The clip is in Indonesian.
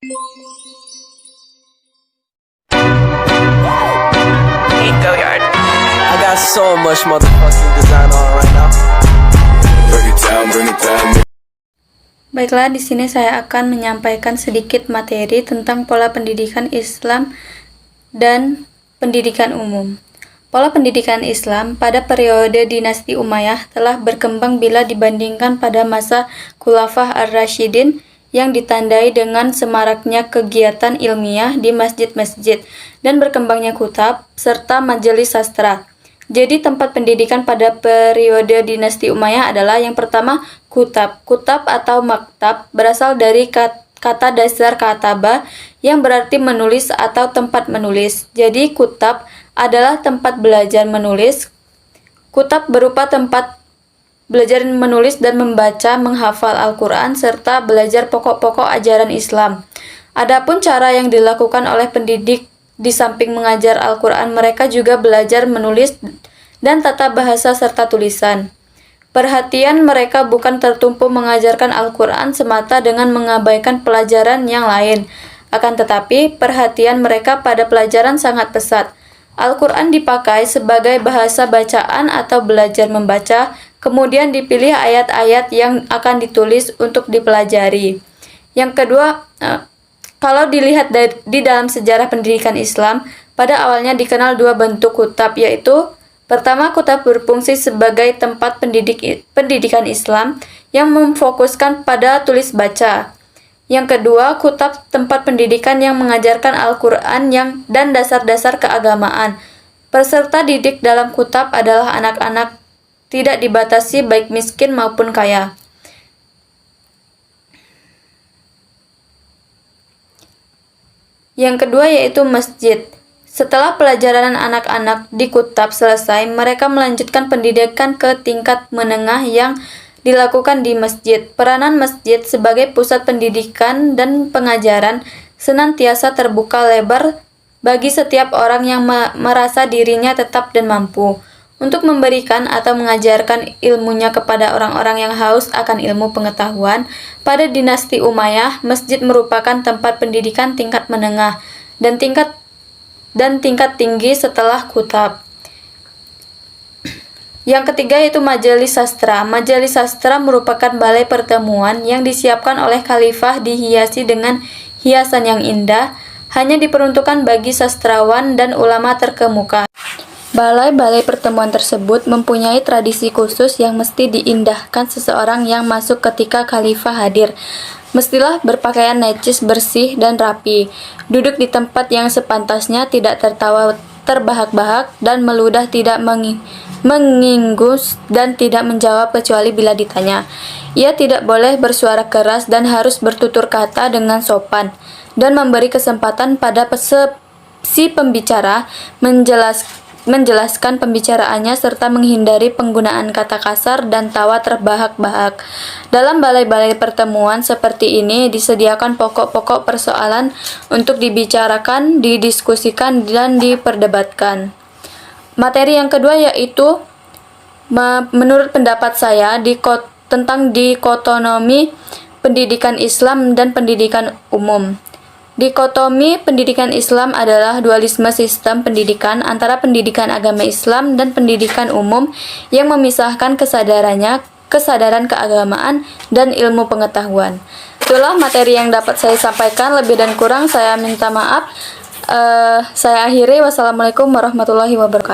Go yard. I got so much motherfucking design on right now. Bring it down. Baiklah, di sini saya akan menyampaikan sedikit materi tentang pola pendidikan Islam dan pendidikan umum. Pola pendidikan Islam pada periode dinasti Umayyah telah berkembang bila dibandingkan pada masa Khulafah ar-Rasyidin yang ditandai dengan semaraknya kegiatan ilmiah di masjid-masjid dan berkembangnya kutab serta majelis sastra. Jadi tempat pendidikan pada periode dinasti Umayyah adalah yang pertama kutab. Kutab atau maktab berasal dari kata dasar kataba yang berarti menulis atau tempat menulis. Jadi kutab adalah tempat belajar menulis. Kutab berupa tempat belajar menulis dan membaca, menghafal Al-Quran, serta belajar pokok-pokok ajaran Islam. Adapun cara yang dilakukan oleh pendidik di samping mengajar Al-Quran, mereka juga belajar menulis dan tata bahasa serta tulisan. Perhatian mereka bukan tertumpu mengajarkan Al-Quran semata dengan mengabaikan pelajaran yang lain. Akan tetapi, perhatian mereka pada pelajaran sangat pesat. Al-Quran dipakai sebagai bahasa bacaan atau belajar membaca, kemudian dipilih ayat-ayat yang akan ditulis untuk dipelajari. Yang kedua, kalau dilihat di dalam sejarah pendidikan Islam, pada awalnya dikenal dua bentuk kutab, yaitu pertama, kutab berfungsi sebagai tempat pendidikan Islam yang memfokuskan pada tulis baca. Yang kedua, kutab tempat pendidikan yang mengajarkan Al-Quran dan dasar-dasar keagamaan. Peserta didik dalam kutab adalah anak-anak, tidak dibatasi baik miskin maupun kaya. Yang kedua yaitu masjid. Setelah pelajaran anak-anak di kutab selesai, mereka melanjutkan pendidikan ke tingkat menengah yang dilakukan di masjid. Peranan masjid sebagai pusat pendidikan dan pengajaran senantiasa terbuka lebar bagi setiap orang yang merasa dirinya tetap dan mampu untuk memberikan atau mengajarkan ilmunya kepada orang-orang yang haus akan ilmu pengetahuan. Pada dinasti Umayyah, masjid merupakan tempat pendidikan tingkat menengah dan tingkat tinggi setelah kutab. Yang ketiga yaitu majelis sastra. Majelis sastra merupakan balai pertemuan yang disiapkan oleh khalifah, dihiasi dengan hiasan yang indah, hanya diperuntukkan bagi sastrawan dan ulama terkemuka. Balai-balai pertemuan tersebut mempunyai tradisi khusus yang mesti diindahkan seseorang yang masuk ketika khalifah hadir. Mestilah berpakaian necis, bersih, dan rapi, duduk di tempat yang sepantasnya, tidak tertawa terbahak-bahak, dan meludah tidak menginggus dan tidak menjawab kecuali bila ditanya. Ia tidak boleh bersuara keras dan harus bertutur kata dengan sopan, dan memberi kesempatan pada si pembicara menjelaskan pembicaraannya serta menghindari penggunaan kata kasar dan tawa terbahak-bahak. Dalam balai-balai pertemuan seperti ini disediakan pokok-pokok persoalan untuk dibicarakan, didiskusikan, dan diperdebatkan. Materi yang kedua yaitu menurut pendapat saya tentang dikotomi pendidikan Islam dan pendidikan umum. Dikotomi pendidikan Islam adalah dualisme sistem pendidikan antara pendidikan agama Islam dan pendidikan umum yang memisahkan kesadaran keagamaan dan ilmu pengetahuan. Itulah materi yang dapat saya sampaikan, lebih dan kurang saya minta maaf. Saya akhiri. Wassalamualaikum warahmatullahi wabarakatuh.